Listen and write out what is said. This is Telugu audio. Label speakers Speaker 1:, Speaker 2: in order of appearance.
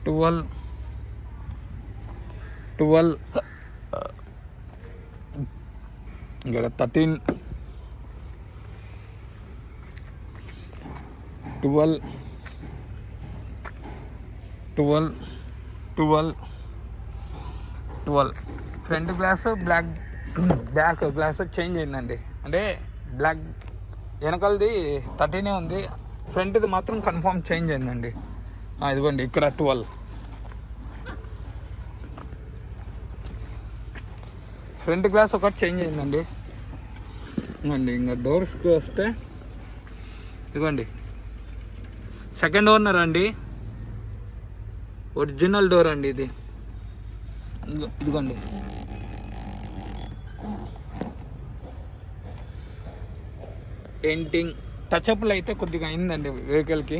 Speaker 1: 12 ఇక్కడ 13 12 front glass back glass change అయిందండి. అంటే బ్లాక్ వెనకాలది 13 ఉంది, ఫ్రంట్ది మాత్రం కన్ఫామ్ చేంజ్ అయిందండి. ఇదిగోండి ఇక్కడ 12 ఫ్రంట్ గ్లాస్ ఒకటి చేంజ్ అయిందండి. ఇదిగోండి ఇంకా డోర్స్కి వస్తే ఇదిగోండి సెకండ్ ఓనర్ అండి, ఒరిజినల్ డోర్ అండి ఇది. ఇదిగోండి పెయింటింగ్ టచ్అప్లు అయితే కొద్దిగా అయిందండి వెహికల్కి.